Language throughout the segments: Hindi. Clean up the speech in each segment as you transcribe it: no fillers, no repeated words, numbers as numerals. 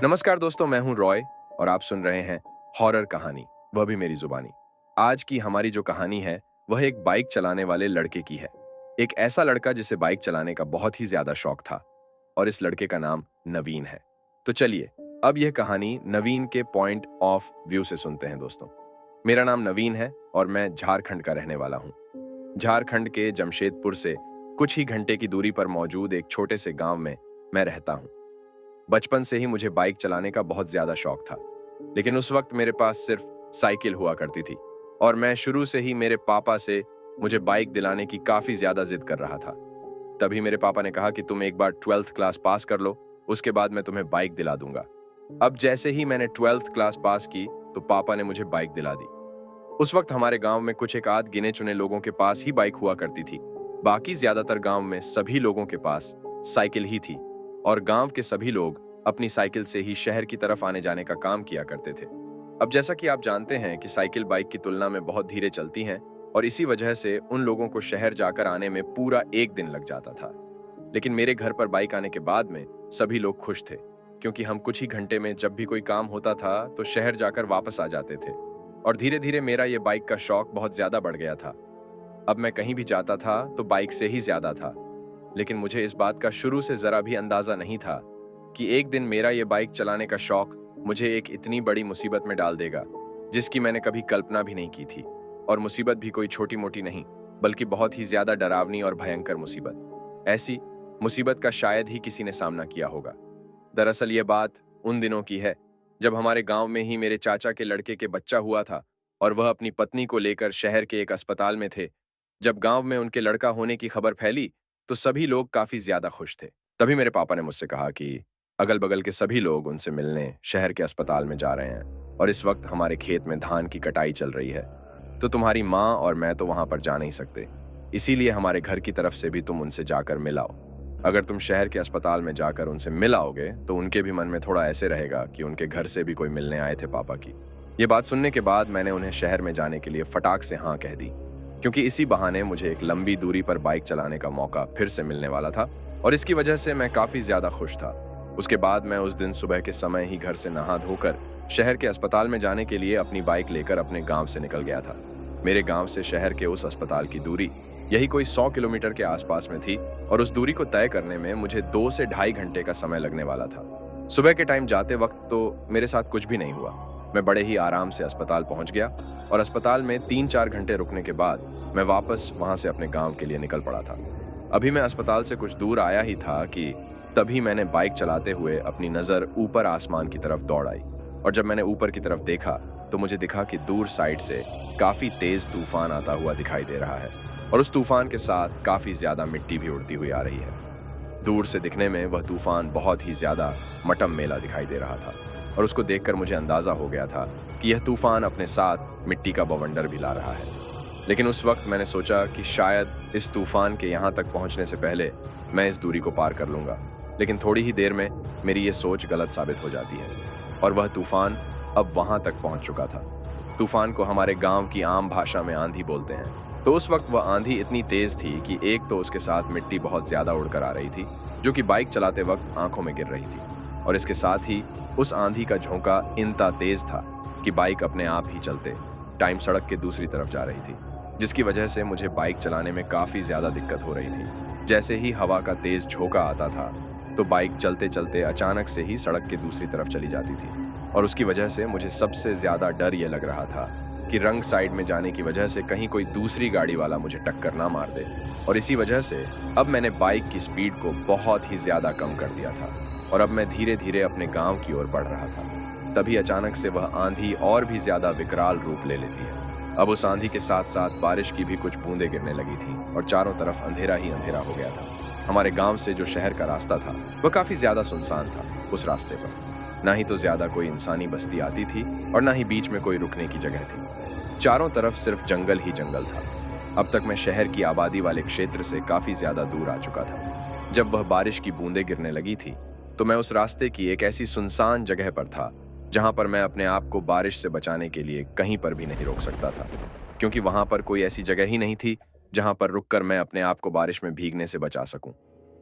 नमस्कार दोस्तों, मैं हूं रॉय और आप सुन रहे हैं हॉरर कहानी, वह भी मेरी जुबानी। आज की हमारी जो कहानी है वह एक बाइक चलाने वाले लड़के की है। एक ऐसा लड़का जिसे बाइक चलाने का बहुत ही ज्यादा शौक था और इस लड़के का नाम नवीन है। तो चलिए अब यह कहानी नवीन के पॉइंट ऑफ व्यू से सुनते हैं दोस्तों। मेरा नाम नवीन है और मैं झारखंड का रहने वाला हूँ। झारखंड के जमशेदपुर से कुछ ही घंटे की दूरी पर मौजूद एक छोटे से गांव में मैं रहता हूँ। बचपन से ही मुझे बाइक चलाने का बहुत ज्यादा शौक था, लेकिन उस वक्त मेरे पास सिर्फ साइकिल हुआ करती थी और मैं शुरू से ही मेरे पापा से मुझे बाइक दिलाने की काफी ज्यादा जिद कर रहा था। तभी मेरे पापा ने कहा कि तुम एक बार 12th क्लास पास कर लो, उसके बाद मैं तुम्हें बाइक दिला दूंगा। अब जैसे ही मैंने 12th क्लास पास की तो पापा ने मुझे बाइक दिला दी। उस वक्त हमारे गांव में कुछ एक आध गिने चुने लोगों के पास ही बाइक हुआ करती थी। बाकी ज्यादातर गांव में सभी लोगों के पास साइकिल ही थी और गांव के सभी लोग अपनी साइकिल से ही शहर की तरफ आने जाने का काम किया करते थे। अब जैसा कि आप जानते हैं कि साइकिल बाइक की तुलना में बहुत धीरे चलती हैं और इसी वजह से उन लोगों को शहर जाकर आने में पूरा एक दिन लग जाता था। लेकिन मेरे घर पर बाइक आने के बाद में सभी लोग खुश थे, क्योंकि हम कुछ ही घंटे में जब भी कोई काम होता था तो शहर जाकर वापस आ जाते थे। और धीरे धीरे मेरा ये बाइक का शौक बहुत ज्यादा बढ़ गया था। अब मैं कहीं भी जाता था तो बाइक से ही ज्यादा था। लेकिन मुझे इस बात का शुरू से जरा भी अंदाजा नहीं था कि एक दिन मेरा ये बाइक चलाने का शौक मुझे एक इतनी बड़ी मुसीबत में डाल देगा, जिसकी मैंने कभी कल्पना भी नहीं की थी। और मुसीबत भी कोई छोटी मोटी नहीं, बल्कि बहुत ही ज्यादा डरावनी और भयंकर मुसीबत। ऐसी मुसीबत का शायद ही किसी ने सामना किया होगा। दरअसल ये बात उन दिनों की है जब हमारे गांव में ही मेरे चाचा के लड़के के बच्चा हुआ था और वह अपनी पत्नी को लेकर शहर के एक अस्पताल में थे। जब गांव में उनके लड़का होने की खबर फैली तो सभी लोग काफी ज्यादा खुश थे। तभी मेरे पापा ने मुझसे कहा कि अगल बगल के सभी लोग उनसे मिलने शहर के अस्पताल में जा रहे हैं और इस वक्त हमारे खेत में धान की कटाई चल रही है, तो तुम्हारी माँ और मैं तो वहां पर जा नहीं सकते, इसीलिए हमारे घर की तरफ से भी तुम उनसे जाकर मिल आओ। अगर तुम शहर के अस्पताल में जाकर उनसे मिल आओगे तो उनके भी मन में थोड़ा ऐसे रहेगा कि उनके घर से भी कोई मिलने आए थे पापा की। ये बात सुनने के बाद मैंने उन्हें शहर में जाने के लिए फटाक से हाँ कह दी, क्योंकि इसी बहाने मुझे एक लंबी दूरी पर बाइक चलाने का मौका फिर से मिलने वाला था और इसकी वजह से मैं काफी ज्यादा खुश था। उसके बाद मैं उस दिन सुबह के समय ही घर से नहा धोकर शहर के अस्पताल में जाने के लिए अपनी बाइक लेकर अपने गांव से निकल गया था। मेरे गांव से शहर के उस अस्पताल की दूरी यही कोई 100 किलोमीटर के आसपास में थी और उस दूरी को तय करने में मुझे 2 से ढाई घंटे का समय लगने वाला था। सुबह के टाइम जाते वक्त तो मेरे साथ कुछ भी नहीं हुआ। मैं बड़े ही आराम से अस्पताल पहुंच गया और अस्पताल में 3-4 घंटे रुकने के बाद मैं वापस वहां से अपने गांव के लिए निकल पड़ा था। अभी मैं अस्पताल से कुछ दूर आया ही था कि तभी मैंने बाइक चलाते हुए अपनी नजर ऊपर आसमान की तरफ दौड़ आई और जब मैंने ऊपर की तरफ देखा तो मुझे दिखा कि दूर साइड से काफी तेज तूफान आता हुआ दिखाई दे रहा है और उस तूफान के साथ काफी ज्यादा मिट्टी भी उड़ती हुई आ रही है। दूर से दिखने में वह तूफान बहुत ही ज्यादा मटम मेला दिखाई दे रहा था और उसको देखकर मुझे अंदाजा हो गया था कि यह तूफान अपने साथ मिट्टी का बवंडर भी ला रहा है। लेकिन उस वक्त मैंने सोचा कि शायद इस तूफान के यहाँ तक पहुँचने से पहले मैं इस दूरी को पार कर लूंगा, लेकिन थोड़ी ही देर में मेरी ये सोच गलत साबित हो जाती है और वह तूफान अब वहां तक पहुंच चुका था। तूफान को हमारे गांव की आम भाषा में आंधी बोलते हैं। तो उस वक्त वह आंधी इतनी तेज थी कि एक तो उसके साथ मिट्टी बहुत ज्यादा उड़कर आ रही थी, जो कि बाइक चलाते वक्त आंखों में गिर रही थी, और इसके साथ ही उस आंधी का झोंका इतना तेज था कि बाइक अपने आप ही चलते टाइम सड़क के दूसरी तरफ जा रही थी, जिसकी वजह से मुझे बाइक चलाने में काफी ज्यादा दिक्कत हो रही थी। जैसे ही हवा का तेज झोंका आता था तो बाइक चलते चलते अचानक से ही सड़क के दूसरी तरफ चली जाती थी और उसकी वजह से मुझे सबसे ज्यादा डर ये लग रहा था कि रंग साइड में जाने की वजह से कहीं कोई दूसरी गाड़ी वाला मुझे टक्कर ना मार दे। और इसी वजह से अब मैंने बाइक की स्पीड को बहुत ही ज्यादा कम कर दिया था और अब मैं धीरे धीरे अपने गांव की ओर बढ़ रहा था। तभी अचानक से वह आंधी और भी ज्यादा विकराल रूप ले लेती है। अब उस आंधी के साथ साथ बारिश की भी कुछ बूंदें गिरने लगी थी और चारों तरफ अंधेरा ही अंधेरा हो गया था। हमारे गांव से जो शहर का रास्ता था वह काफी ज्यादा सुनसान था। उस रास्ते पर ना ही तो ज्यादा कोई इंसानी बस्ती आती थी और ना ही बीच में कोई रुकने की जगह थी। चारों तरफ सिर्फ जंगल ही जंगल था। अब तक मैं शहर की आबादी वाले क्षेत्र से काफी ज्यादा दूर आ चुका था। जब वह बारिश की बूंदें गिरने लगी थी तो मैं उस रास्ते की एक ऐसी सुनसान जगह पर था जहां पर मैं अपने आप को बारिश से बचाने के लिए कहीं पर भी नहीं रोक सकता था, क्योंकि वहां पर कोई ऐसी जगह ही नहीं थी जहां पर रुककर मैं अपने आप को बारिश में भीगने से बचा सकूं।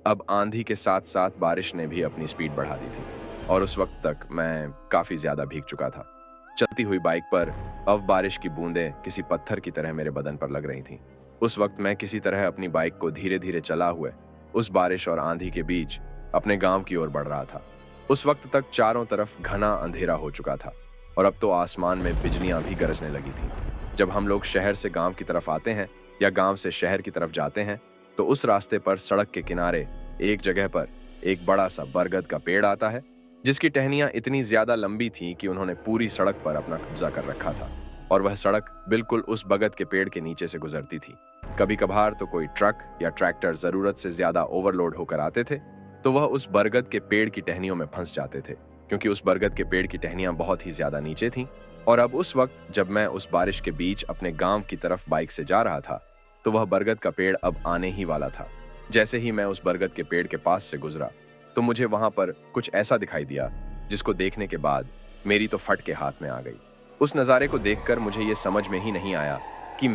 अब आंधी के साथ साथ बारिश ने भी अपनी स्पीड बढ़ा दी थी और उस वक्त तक मैं काफी ज्यादा भीग चुका था। चलती हुई बाइक पर अब बारिश की बूंदें किसी पत्थर की तरह मेरे बदन पर लग रही थीं। उस वक्त मैं किसी तरह अपनी बाइक को धीरे धीरे चला हुए उस बारिश और आंधी के बीच अपने गांव की ओर बढ़ रहा था। उस वक्त तक चारों तरफ घना अंधेरा हो चुका था और अब तो आसमान में बिजलियां भी गरजने लगी थीं। जब हम लोग शहर से गांव की तरफ आते हैं या गांव से शहर की तरफ जाते हैं तो उस रास्ते पर सड़क के किनारे एक जगह पर एक बड़ा सा बरगद का पेड़ आता है, जिसकी टहनियां इतनी ज्यादा लंबी थीं कि उन्होंने पूरी सड़क पर अपना कब्जा कर रखा था और वह सड़क बिल्कुल उस बरगद के पेड़ के नीचे से गुजरती थी। कभी कभार तो कोई ट्रक या ट्रैक्टर जरूरत से ज्यादा ओवरलोड होकर आते थे तो वह उस बरगद के पेड़ की टहनियों में फंस जाते थे, क्योंकि उस बरगद के पेड़ की टहनियां बहुत ही ज्यादा नीचे थीं। और अब उस वक्त जब मैं उस बारिश के बीच अपने गांव की तरफ बाइक से जा रहा था तो वह बरगद का पेड़ अब आने ही वाला था। जैसे ही मैं उस बरगद के पेड़ के पास से गुजरा तो मुझे वहां पर कुछ ऐसा दिखाई दिया जिसको देखने के बाद मेरी तो फट के हाथ में आ गई। उस नज़ारे को देखकर मुझे ये समझ में ही नहीं आया कि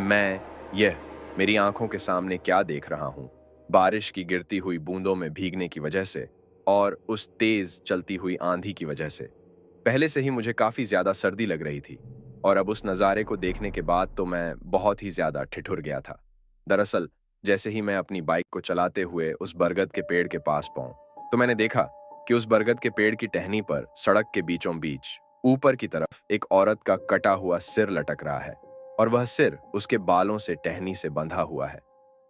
यह मेरी आंखों के सामने क्या देख रहा हूँ। बारिश की गिरती हुई बूंदों में भीगने की वजह से और उस तेज चलती हुई आंधी की वजह से पहले से ही मुझे काफी ज्यादा सर्दी लग रही थी और अब उस नज़ारे को देखने के बाद तो मैं बहुत ही ज्यादा ठिठुर गया था। दरअसल जैसे ही मैं अपनी बाइक को चलाते हुए उस बरगद के पेड़ के पास पहुंचा तो मैंने देखा कि उस बरगद के पेड़ की टहनी पर सड़क के बीचों बीच ऊपर की तरफ एक औरत का कटा हुआ सिर लटक रहा है और वह सिर उसके बालों से टहनी से बंधा हुआ है।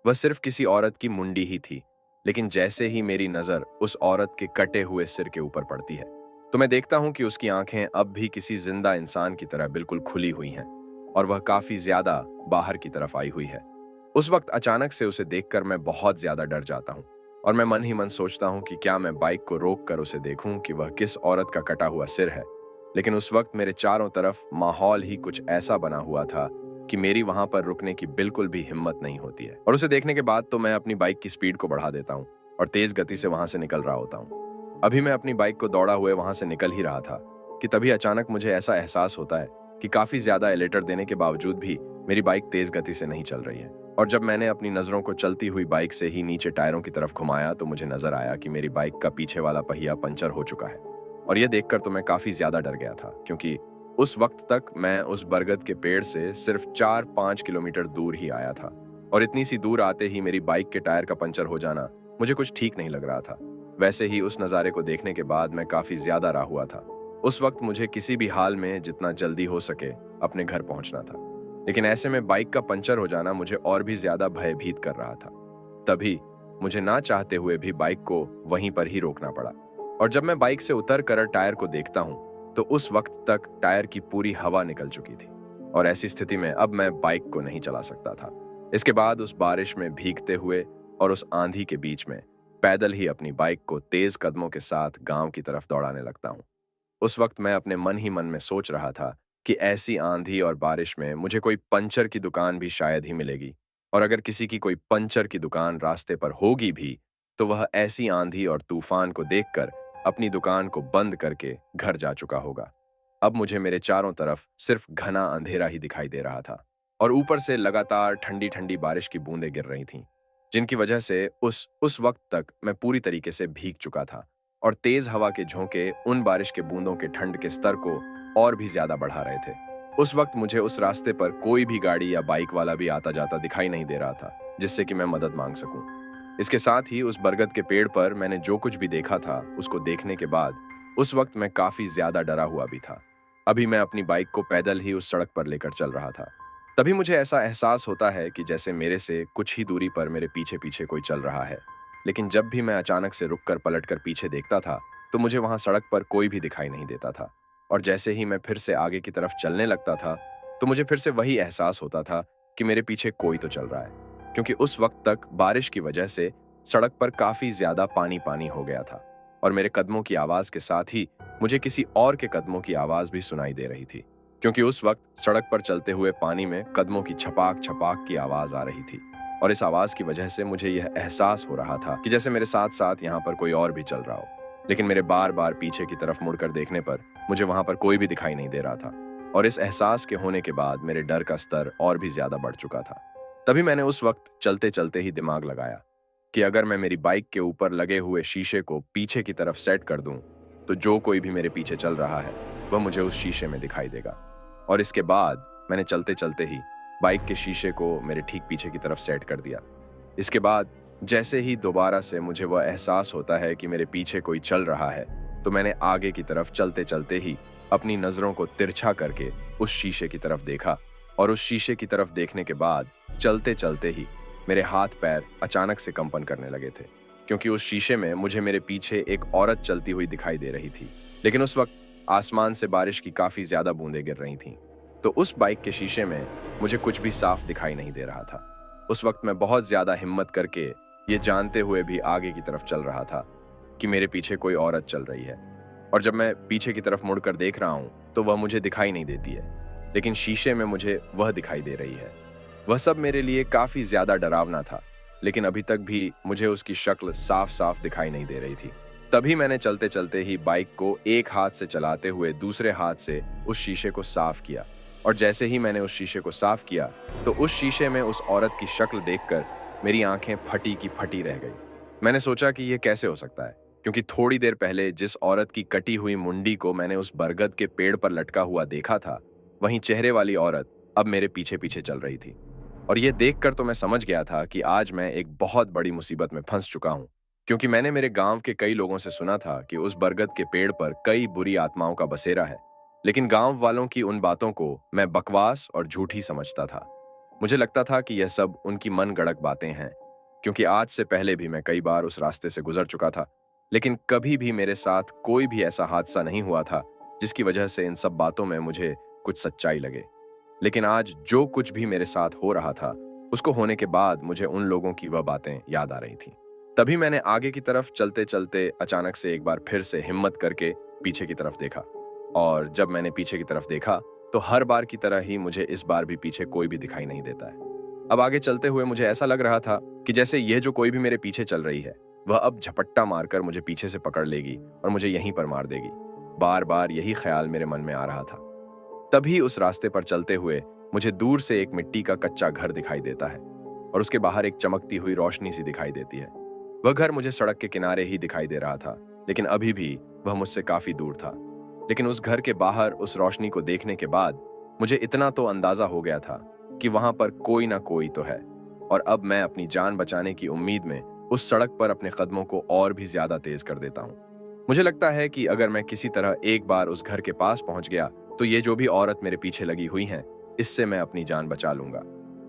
वह सिर्फ किसी औरत की मुंडी ही थी, लेकिन जैसे ही मेरी नजर उस औरत के कटे हुए सिर के ऊपर पड़ती है तो मैं देखता हूं कि उसकी आंखें अब भी किसी जिंदा इंसान की तरह बिल्कुल खुली हुई हैं और वह काफी ज्यादा बाहर की तरफ आई हुई है। उस वक्त अचानक से उसे देखकर मैं बहुत ज्यादा डर जाता हूँ और मैं मन ही मन सोचता हूँ कि क्या मैं बाइक को रोक कर उसे देखूं कि वह किस औरत का कटा हुआ सिर है। लेकिन उस वक्त मेरे चारों तरफ माहौल ही कुछ ऐसा बना हुआ था कि मेरी वहां पर रुकने की बिल्कुल भी हिम्मत नहीं होती है और उसे देखने के बाद तो मैं अपनी बाइक की स्पीड को बढ़ा देता हूँ और तेज गति से वहां से निकल रहा होता हूँ। अभी मैं अपनी बाइक को दौड़ा हुए वहां से निकल ही रहा था कि तभी अचानक मुझे ऐसा एहसास होता है कि काफी ज्यादा एलेटर देने के बावजूद भी मेरी बाइक तेज गति से नहीं चल रही है। और जब मैंने अपनी नजरों को चलती हुई बाइक से ही नीचे टायरों की तरफ घुमाया तो मुझे नजर आया कि मेरी बाइक का पीछे वाला पहिया पंचर हो चुका है। और यह देखकर तो मैं काफी ज्यादा डर गया था, क्योंकि उस वक्त तक मैं उस बरगद के पेड़ से सिर्फ 4-5 किलोमीटर दूर ही आया था और इतनी सी दूर आते ही मेरी बाइक के टायर का पंचर हो जाना मुझे कुछ ठीक नहीं लग रहा था। वैसे ही उस नज़ारे को देखने के बाद मैं काफी ज्यादा राह हुआ था। उस वक्त मुझे किसी भी हाल में जितना जल्दी हो सके अपने घर पहुंचना था, लेकिन ऐसे में बाइक का पंचर हो जाना मुझे और भी ज्यादा भयभीत कर रहा था। तभी मुझे ना चाहते हुए भी बाइक को वहीं पर ही रोकना पड़ा और जब मैं बाइक से उतर कर टायर को देखता हूं तो उस वक्त तक टायर की पूरी हवा निकल चुकी थी और ऐसी स्थिति में अब मैं बाइक को नहीं चला सकता था। इसके बाद उस बारिश में भीगते हुए और उस आंधी के बीच में पैदल ही अपनी बाइक को तेज कदमों के साथ गांव की तरफ दौड़ाने लगता हूं। उस वक्त मैं अपने मन ही मन में सोच रहा था कि ऐसी आंधी और बारिश में मुझे कोई पंचर की दुकान भी शायद ही मिलेगी और अगर किसी की कोई पंचर की दुकान रास्ते पर होगी भी तो वह ऐसी आंधी और तूफान को देखकर अपनी दुकान को बंद करके घर जा चुका होगा। अब मुझे मेरे चारों तरफ सिर्फ घना अंधेरा ही दिखाई दे रहा था और ऊपर से लगातार ठंडी ठंडी बारिश की बूंदें गिर रही थीं, जिनकी वजह से उस वक्त तक मैं पूरी तरीके से भीग चुका था और तेज हवा के झोंके उन बारिश के बूंदों के ठंड के स्तर को और भी ज्यादा बढ़ा रहे थे। उस वक्त मुझे उस रास्ते पर कोई भी गाड़ी या बाइक वाला भी आता जाता दिखाई नहीं दे रहा था जिससे कि मैं मदद मांग सकूं। इसके साथ ही उस बरगद के पेड़ पर मैंने जो कुछ भी देखा था उसको देखने के बाद उस वक्त मैं काफी ज्यादा डरा हुआ भी था। अभी मैं अपनी बाइक को पैदल ही उस सड़क पर लेकर चल रहा था। तभी मुझे ऐसा एहसास होता है कि जैसे मेरे से कुछ ही दूरी पर मेरे पीछे पीछे कोई चल रहा है, लेकिन जब भी मैं अचानक से रुककर पलटकर पीछे देखता था तो मुझे वहां सड़क पर कोई भी दिखाई नहीं देता था और जैसे ही मैं फिर से आगे की तरफ चलने लगता था तो मुझे फिर से वही एहसास होता था कि मेरे पीछे कोई तो चल रहा है, क्योंकि उस वक्त तक बारिश की वजह से सड़क पर काफी ज्यादा पानी पानी हो गया था और मेरे कदमों की आवाज के साथ ही मुझे किसी और के कदमों की आवाज भी सुनाई दे रही थी, क्योंकि उस वक्त सड़क पर चलते हुए पानी में कदमों की छपाक छपाक की आवाज आ रही थी और इस आवाज की वजह से मुझे यह एहसास हो रहा था कि जैसे मेरे साथ साथ यहाँ पर कोई और भी चल रहा हो। लेकिन मेरे बार बार पीछे की तरफ मुड़कर देखने पर मुझे वहां पर कोई भी दिखाई नहीं दे रहा था और इस एहसास के होने के बाद मेरे डर का स्तर और भी ज्यादा बढ़ चुका था। तभी मैंने उस वक्त चलते चलते ही दिमाग लगाया कि अगर मैं मेरी बाइक के ऊपर लगे हुए शीशे को पीछे की तरफ सेट कर दूं तो जो कोई भी मेरे पीछे चल रहा है वह मुझे उस शीशे में दिखाई देगा। और इसके बाद मैंने चलते चलते ही बाइक के शीशे को मेरे ठीक पीछे की तरफ सेट कर दिया। इसके बाद जैसे ही दोबारा से मुझे वह एहसास होता है कि मेरे पीछे कोई चल रहा है, तो मैंने आगे की तरफ चलते चलते ही अपनी नजरों को तिरछा करके उस शीशे की तरफ देखा। और उस शीशे की तरफ देखने के बाद चलते चलते ही मेरे हाथ पैर अचानक से कंपन करने लगे थे, क्योंकि उस शीशे में मुझे मेरे पीछे एक औरत चलती हुई दिखाई दे रही थी। लेकिन उस वक्त आसमान से बारिश की काफी ज्यादा बूंदें गिर रही थीं, तो उस बाइक के शीशे में मुझे कुछ भी साफ दिखाई नहीं दे रहा था। उस वक्त मैं बहुत ज्यादा हिम्मत करके ये जानते हुए भी आगे की तरफ चल रहा था कि मेरे पीछे कोई औरत चल रही है। और जब मैं पीछे की तरफ मुड़कर देख रहा हूं तो वह मुझे दिखाई नहीं देती है, लेकिन शीशे में मुझे वह दिखाई दे रही है। वह सब मेरे लिए काफी ज्यादा डरावना था, लेकिन अभी तक भी मुझे उसकी शक्ल साफ साफ दिखाई नहीं दे रही थी। तभी मैंने चलते चलते ही बाइक को एक हाथ से चलाते हुए दूसरे हाथ से उस शीशे को साफ किया। और जैसे ही मैंने उस शीशे को साफ किया तो उस शीशे में उस औरत की शक्ल देखकर मेरी आंखें फटी की फटी रह गई। मैंने सोचा कि यह कैसे हो सकता है, क्योंकि थोड़ी देर पहले जिस औरत की कटी हुई मुंडी को मैंने उस बरगद के पेड़ पर लटका हुआ देखा था, वहीं चेहरे वाली औरत अब मेरे पीछे पीछे चल रही थी। और यह देखकर तो मैं समझ गया था कि आज मैं एक बहुत बड़ी मुसीबत में फंस चुका हूं, क्योंकि मैंने मेरे गांव के कई लोगों से सुना था कि उस बरगद के पेड़ पर कई बुरी आत्माओं का बसेरा है। लेकिन गांव वालों की उन बातों को मैं बकवास और झूठी समझता था। मुझे लगता था कि यह सब उनकी मन गढ़ंत बातें हैं, क्योंकि आज से पहले भी मैं कई बार उस रास्ते से गुजर चुका था, लेकिन कभी भी मेरे साथ कोई भी ऐसा हादसा नहीं हुआ था जिसकी वजह से इन सब बातों में मुझे कुछ सच्चाई लगे। लेकिन आज जो कुछ भी मेरे साथ हो रहा था, उसको होने के बाद मुझे उन लोगों की वह बातें याद आ रही थी। तभी मैंने आगे की तरफ चलते चलते अचानक से एक बार फिर से हिम्मत करके पीछे की तरफ देखा। और जब मैंने पीछे की तरफ देखा तो हर बार की तरह ही मुझे इस बार भी पीछे कोई भी दिखाई नहीं देता है। अब आगे चलते हुए मुझे ऐसा लग रहा था कि जैसे यह जो कोई भी मेरे पीछे चल रही है, वह अब झपट्टा मारकर मुझे पीछे से पकड़ लेगी और मुझे यहीं पर मार देगी। बार बार यही ख्याल मेरे मन में आ रहा था। तभी उस रास्ते पर चलते हुए मुझे दूर से एक मिट्टी का कच्चा घर दिखाई देता है और उसके बाहर एक चमकती हुई रोशनी सी दिखाई देती है। वह घर मुझे सड़क के किनारे ही दिखाई दे रहा था, लेकिन अभी भी वह मुझसे काफी दूर था। लेकिन उस घर के बाहर उस रोशनी को देखने के बाद मुझे इतना तो अंदाजा हो गया था कि वहां पर कोई ना कोई तो है। और अब मैं अपनी जान बचाने की उम्मीद में उस सड़क पर अपने कदमों को और भी ज्यादा तेज कर देता हूँ। मुझे लगता है कि अगर मैं किसी तरह एक बार उस घर के पास पहुंच गया तो ये जो भी औरत मेरे पीछे लगी हुई है, इससे मैं अपनी जान बचा लूंगा।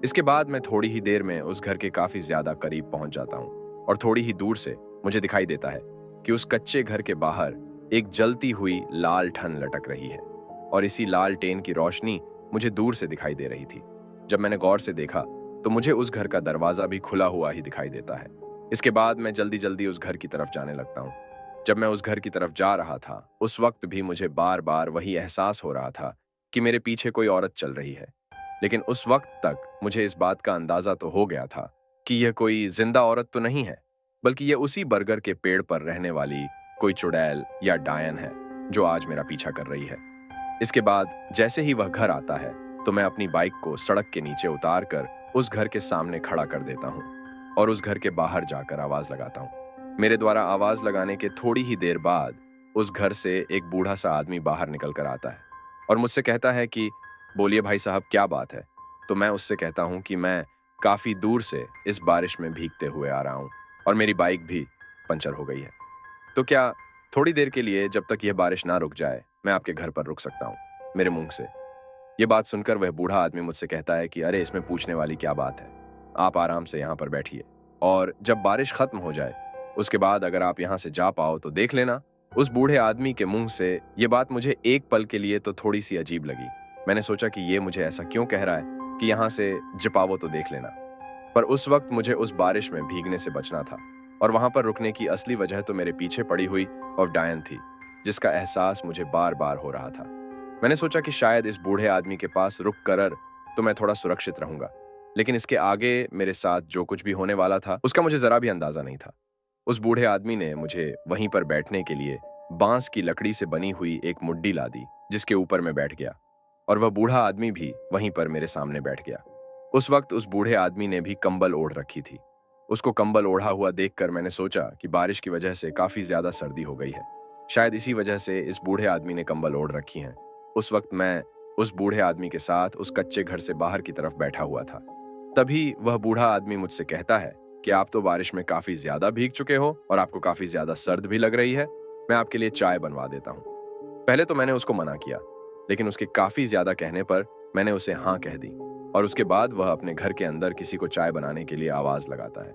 इसके बाद मैं थोड़ी ही देर में उस घर के काफी ज्यादा करीब पहुंच जाता हूँ और थोड़ी ही दूर से मुझे दिखाई देता है कि उस कच्चे घर के बाहर एक जलती हुई लाल ठन लटक रही है और इसी लाल टेन की रोशनी मुझे दूर से दिखाई दे रही थी। जब मैंने गौर से देखा तो मुझे उस घर का दरवाजा भी खुला हुआ ही दिखाई देता है। इसके बाद मैं जल्दी जल्दी उस घर की तरफ जाने लगता हूँ। जब मैं उस घर की तरफ जा रहा था, उस वक्त भी मुझे बार बार वही एहसास हो रहा था कि मेरे पीछे कोई औरत चल रही है। लेकिन उस वक्त तक मुझे इस बात का अंदाजा तो हो गया था कि यह कोई जिंदा औरत तो नहीं है, बल्कि यह उसी बरगद के पेड़ पर रहने वाली कोई चुड़ैल या डायन है जो आज मेरा पीछा कर रही है। इसके बाद जैसे ही वह घर आता है तो मैं अपनी बाइक को सड़क के नीचे उतार कर उस घर के सामने खड़ा कर देता हूँ और उस घर के बाहर जाकर आवाज लगाता हूँ। मेरे द्वारा आवाज लगाने के थोड़ी ही देर बाद उस घर से एक बूढ़ा सा आदमी बाहर निकल कर आता है और मुझसे कहता है कि बोलिए भाई साहब, क्या बात है। तो मैं उससे कहता हूँ कि मैं काफी दूर से इस बारिश में भीगते हुए आ रहा हूँ और मेरी बाइक भी पंचर हो गई है, तो क्या थोड़ी देर के लिए, जब तक यह बारिश ना रुक जाए, मैं आपके घर पर रुक सकता हूँ मेरे मुंह से। यह बात सुनकर वह बूढ़ा आदमी मुझसे कहता है कि अरे, इसमें पूछने वाली क्या बात है, आप आराम से यहाँ पर बैठिए और जब बारिश खत्म हो जाए उसके बाद अगर आप यहाँ से जा पाओ तो देख लेना। उस बूढ़े आदमी के मुंह से ये बात मुझे एक पल के लिए तो थोड़ी सी अजीब लगी। मैंने सोचा कि ये मुझे ऐसा क्यों कह रहा है कि यहाँ से जपावो तो देख लेना। पर उस वक्त मुझे उस बारिश में भीगने से बचना था और वहां पर रुकने की असली वजह तो मेरे पीछे पड़ी हुई और डायन थी, जिसका एहसास मुझे बार बार हो रहा था। मैंने सोचा कि शायद इस बूढ़े आदमी के पास रुक कर तो मैं थोड़ा सुरक्षित रहूंगा, लेकिन इसके आगे मेरे साथ जो कुछ भी होने वाला था उसका मुझे जरा भी अंदाजा नहीं था। उस बूढ़े आदमी ने मुझे वहीं पर बैठने के लिए बांस की लकड़ी से बनी हुई एक मुड्डी ला दी, जिसके ऊपर मैं बैठ गया और वह बूढ़ा आदमी भी वहीं पर मेरे सामने बैठ गया। उस वक्त उस बूढ़े आदमी ने भी कंबल ओढ़ रखी थी। उसको कंबल ओढ़ा हुआ देखकर मैंने सोचा कि बारिश की वजह से काफी ज्यादा सर्दी हो गई है, शायद इसी वजह से इस बूढ़े आदमी ने कंबल ओढ़ रखी हैं। उस वक्त मैं उस बूढ़े आदमी के साथ उस कच्चे घर से बाहर की तरफ बैठा हुआ था। तभी वह बूढ़ा आदमी मुझसे कहता है कि आप तो बारिश में काफी ज्यादा भीग चुके हो और आपको काफी ज्यादा सर्द भी लग रही है, मैं आपके लिए चाय बनवा देता हूँ। पहले तो मैंने उसको मना किया, लेकिन उसके काफी ज्यादा कहने पर मैंने उसे हाँ कह दी और उसके बाद वह अपने घर के अंदर किसी को चाय बनाने के लिए आवाज लगाता है।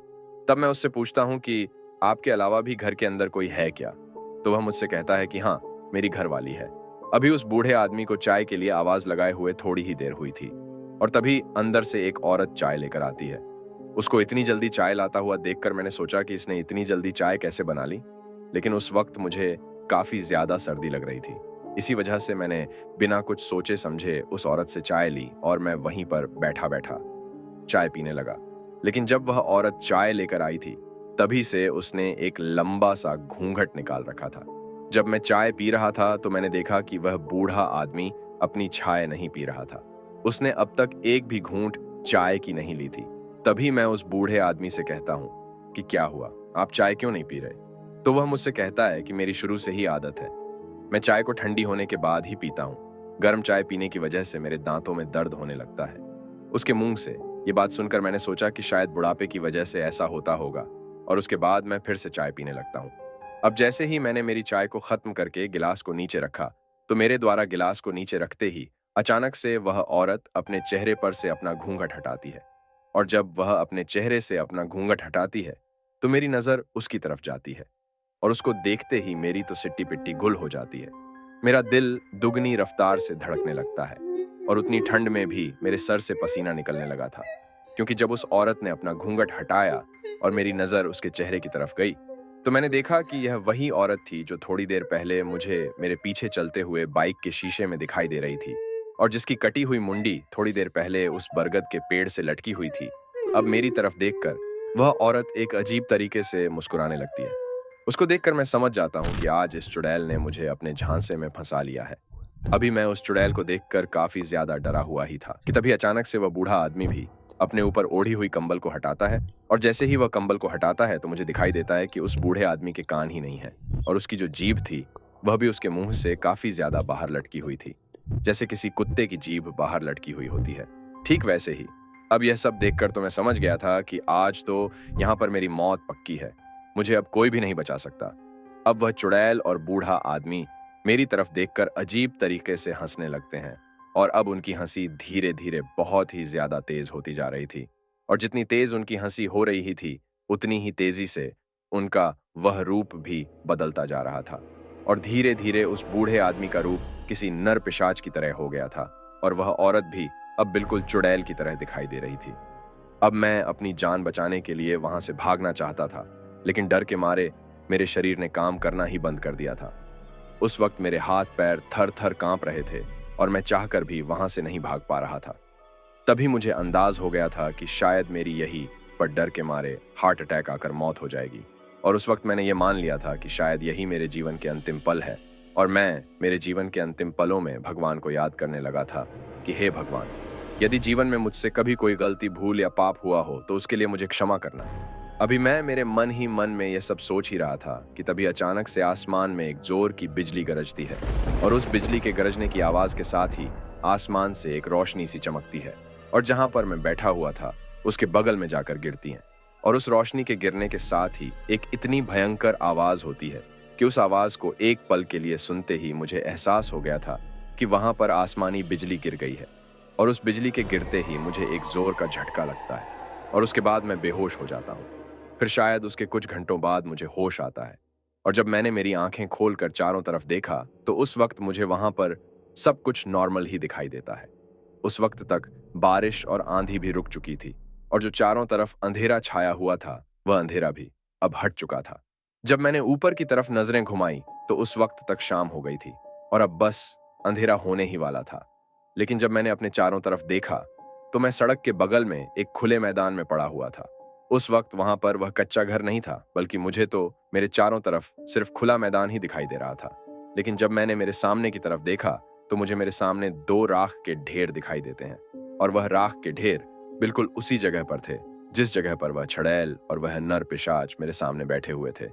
तब मैं उससे पूछता हूँ कि आपके अलावा भी घर के अंदर कोई है क्या? तो वह मुझसे कहता है कि हाँ, मेरी घरवाली है। अभी उस बूढ़े आदमी को चाय के लिए आवाज लगाए हुए थोड़ी ही देर हुई थी और तभी अंदर से एक औरत चाय लेकर आती है। उसको इतनी जल्दी चाय लाता हुआ देखकर मैंने सोचा कि इसने इतनी जल्दी चाय कैसे बना ली, लेकिन उस वक्त मुझे काफी ज्यादा सर्दी लग रही थी। इसी वजह से मैंने बिना कुछ सोचे समझे उस औरत से चाय ली और मैं वहीं पर बैठा बैठा चाय पीने लगा। लेकिन जब वह औरत चाय लेकर आई थी, तभी से उसने एक लंबा सा घूंघट निकाल रखा था। जब मैं चाय पी रहा था तो मैंने देखा कि वह बूढ़ा आदमी अपनी चाय नहीं पी रहा था। उसने अब तक एक भी घूंट चाय की नहीं ली थी। तभी मैं उस बूढ़े आदमी से कहता हूँ कि क्या हुआ, आप चाय क्यों नहीं पी रहे? तो वह मुझसे कहता है कि मेरी शुरू से ही आदत है, मैं चाय को ठंडी होने के बाद ही पीता हूँ। गर्म चाय पीने की वजह से मेरे दांतों में दर्द होने लगता है। उसके मुंह से ये बात सुनकर मैंने सोचा कि शायद बुढ़ापे की वजह से ऐसा होता होगा और उसके बाद मैं फिर से चाय पीने लगता हूँ। अब जैसे ही मैंने मेरी चाय को खत्म करके गिलास को नीचे रखा, तो मेरे द्वारा गिलास को नीचे रखते ही अचानक से वह औरत अपने चेहरे पर से अपना घूंघट हटाती है और जब वह अपने चेहरे से अपना घूंघट हटाती है तो मेरी नजर उसकी तरफ जाती है और उसको देखते ही मेरी तो सिट्टी पिट्टी गुल हो जाती है। मेरा दिल दुगनी रफ्तार से धड़कने लगता है और उतनी ठंड में भी मेरे सर से पसीना निकलने लगा था, क्योंकि जब उस औरत ने अपना घूंघट हटाया और मेरी नजर उसके चेहरे की तरफ गई तो मैंने देखा कि यह वही औरत थी जो थोड़ी देर पहले मुझे मेरे पीछे चलते हुए बाइक के शीशे में दिखाई दे रही थी और जिसकी कटी हुई मुंडी थोड़ी देर पहले उस बरगद के पेड़ से लटकी हुई थी। अब मेरी तरफ देखकर वह औरत एक अजीब तरीके से मुस्कुराने लगती है। उसको देखकर मैं समझ जाता हूँ कि आज इस चुड़ैल ने मुझे अपने झांसे में फंसा लिया है। अभी मैं उस चुड़ैल को देखकर काफी ज्यादा डरा हुआ ही था कि तभी अचानक से वह बूढ़ा आदमी भी अपने ऊपर ओढ़ी हुई कंबल को हटाता है और जैसे ही वह कंबल को हटाता है तो मुझे दिखाई देता है कि उस बूढ़े आदमी के कान ही नहीं है और उसकी जो जीभ थी वह भी उसके मुंह से काफी ज्यादा बाहर लटकी हुई थी, जैसे किसी कुत्ते की जीभ बाहर लटकी हुई होती है। ठीक वैसे ही अब यह सब देखकर तो मैं समझ गया था कि आज तो यहाँ पर मेरी मौत पक्की है, मुझे अब कोई भी नहीं बचा सकता। अब वह चुड़ैल और बूढ़ा आदमी मेरी तरफ देखकर अजीब तरीके से हंसने लगते हैं और अब उनकी हंसी धीरे धीरे बहुत ही ज्यादा तेज होती जा रही थी और जितनी तेज उनकी हंसी हो रही ही थी उतनी ही तेजी से उनका वह रूप भी बदलता जा रहा था और धीरे धीरे उस बूढ़े आदमी का रूप किसी नर पिशाच की तरह हो गया था और वह औरत भी अब बिल्कुल चुड़ैल की तरह दिखाई दे रही थी। अब मैं अपनी जान बचाने के लिए वहां से भागना चाहता था, लेकिन डर के मारे मेरे शरीर ने काम करना ही बंद कर दिया था। उस वक्त मेरे हाथ पैर थर थर कांप रहे थे और मैं चाहकर भी वहां से नहीं भाग पा रहा था। तभी मुझे अंदाज हो गया था कि शायद मेरी यही पर डर के मारे हार्ट अटैक आकर मौत हो जाएगी और उस वक्त मैंने ये मान लिया था कि शायद यही मेरे जीवन के अंतिम पल है और मैं मेरे जीवन के अंतिम पलों में भगवान को याद करने लगा था कि हे भगवान, यदि जीवन में मुझसे कभी कोई गलती, भूल या पाप हुआ हो तो उसके लिए मुझे क्षमा करना। अभी मैं मेरे मन ही मन में यह सब सोच ही रहा था कि तभी अचानक से आसमान में एक जोर की बिजली गरजती है और उस बिजली के गरजने की आवाज के साथ ही आसमान से एक रोशनी सी चमकती है और जहां पर मैं बैठा हुआ था उसके बगल में जाकर गिरती है और उस रोशनी के गिरने के साथ ही एक इतनी भयंकर आवाज होती है कि उस आवाज को एक पल के लिए सुनते ही मुझे एहसास हो गया था कि वहां पर आसमानी बिजली गिर गई है और उस बिजली के गिरते ही मुझे एक जोर का झटका लगता है और उसके बाद मैं बेहोश हो जाता हूँ। फिर शायद उसके कुछ घंटों बाद मुझे होश आता है और जब मैंने मेरी आंखें खोलकर चारों तरफ देखा तो उस वक्त मुझे वहां पर सब कुछ नॉर्मल ही दिखाई देता है। उस वक्त तक बारिश और आंधी भी रुक चुकी थी और जो चारों तरफ अंधेरा छाया हुआ था वह अंधेरा भी अब हट चुका था। जब मैंने ऊपर की तरफ नजरें घुमाई तो उस वक्त तक शाम हो गई थी और अब बस अंधेरा होने ही वाला था। लेकिन जब मैंने अपने चारों तरफ देखा तो मैं सड़क के बगल में एक खुले मैदान में पड़ा हुआ था। उस वक्त वहां पर वह कच्चा घर नहीं था, बल्कि मुझे तो मेरे चारों तरफ सिर्फ खुला मैदान ही दिखाई दे रहा था। लेकिन जब मैंने मेरे सामने की तरफ देखा तो मुझे मेरे सामने 2 राख के ढेर दिखाई देते हैं और वह राख के ढेर बिल्कुल उसी जगह पर थे जिस जगह पर वह चुड़ैल और वह नर पिशाच मेरे सामने बैठे हुए थे।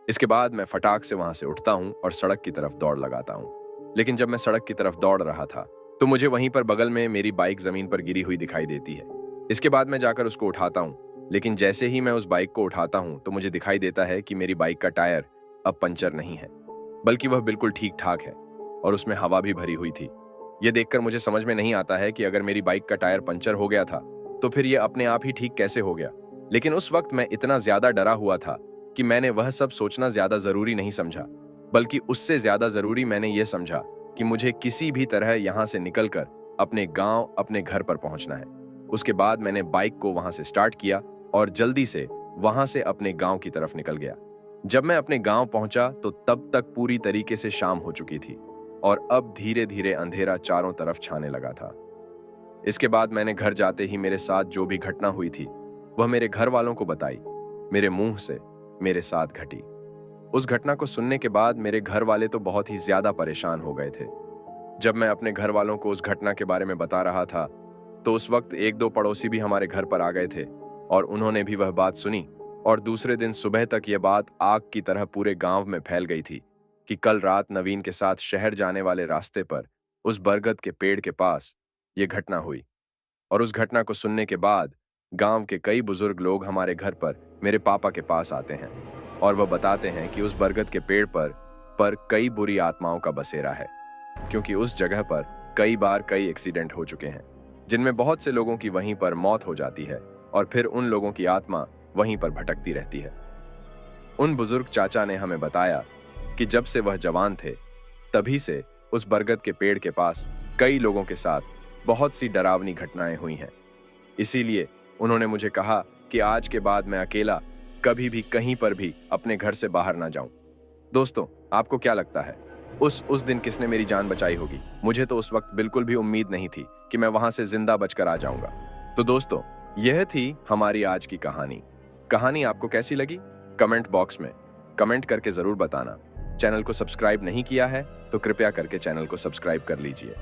इसके बाद मैं फटाक से वहां से उठता हूँ और सड़क की तरफ दौड़ लगाता हूँ। लेकिन जब मैं सड़क की तरफ दौड़ रहा था तो मुझे वहीं पर बगल में मेरी बाइक जमीन पर गिरी हुई दिखाई देती है। इसके बाद मैं जाकर उसको उठाता हूँ, लेकिन जैसे ही मैं उस बाइक को उठाता हूँ तो मुझे दिखाई देता है कि मेरी बाइक का टायर अब पंचर नहीं है, बल्कि वह बिल्कुल ठीक ठाक है और उसमें हवा भी भरी हुई थी। यह देखकर मुझे समझ में नहीं आता है कि अगर मेरी बाइक का टायर पंचर हो गया था तो फिर यह अपने आप ही ठीक कैसे हो गया। लेकिन उस वक्त मैं इतना ज्यादा डरा हुआ था कि मैंने वह सब सोचना ज्यादा जरूरी नहीं समझा, बल्कि उससे ज्यादा जरूरी मैंने यह समझा कि मुझे किसी भी तरह यहां से निकलकर अपने गांव, अपने घर पर पहुंचना है। उसके बाद मैंने बाइक को वहां से स्टार्ट किया और जल्दी से वहां से अपने गांव की तरफ निकल गया। जब मैं अपने गांव पहुंचा तो तब तक पूरी तरीके से शाम हो चुकी थी और अब धीरे धीरे अंधेरा चारों तरफ छाने लगा था। इसके बाद मैंने घर जाते ही मेरे साथ जो भी घटना हुई थी वह मेरे घर वालों को बताई। मेरे मुंह से मेरे साथ घटी उस घटना को सुनने के बाद मेरे घर वाले तो बहुत ही ज्यादा परेशान हो गए थे। जब मैं अपने घर वालों को उस घटना के बारे में बता रहा था तो उस वक्त एक दो पड़ोसी भी हमारे घर पर आ गए थे और उन्होंने भी वह बात सुनी। और दूसरे दिन सुबह तक यह बात आग की तरह पूरे गांव में फैल गई थी कि कल रात नवीन के साथ शहर जाने वाले रास्ते पर उस बरगद के पेड़ के पास यह घटना हुई। और उस घटना को सुनने के बाद गांव के कई बुजुर्ग लोग हमारे घर पर मेरे पापा के पास आते हैं और वह बताते हैं कि उस बरगद के पेड़ पर कई बुरी आत्माओं का बसेरा है, क्योंकि उस जगह पर कई बार कई एक्सीडेंट हो चुके हैं जिनमें बहुत से लोगों की वहीं पर मौत हो जाती है और फिर उन लोगों की आत्मा वहीं पर भटकती रहती है। उन बुजुर्ग चाचा ने हमें बताया कि जब से वह जवान थे तभी से उस बरगद के पेड़ के पास कई लोगों के साथ बहुत सी डरावनी घटनाएं हुई हैं। इसीलिए उन्होंने मुझे कहा कि आज के बाद मैं अकेला कभी भी कहीं पर भी अपने घर से बाहर ना जाऊं। दोस्तों, आपको क्या लगता है उस दिन किसने मेरी जान बचाई होगी? मुझे तो उस वक्त बिल्कुल भी उम्मीद नहीं थी कि मैं वहां से जिंदा बचकर आ जाऊंगा। तो दोस्तों, यह थी हमारी आज की कहानी आपको कैसी लगी? कमेंट बॉक्स में कमेंट करके जरूर बताना। चैनल को सब्सक्राइब नहीं किया है तो कृपया करके चैनल को सब्सक्राइब कर लीजिए।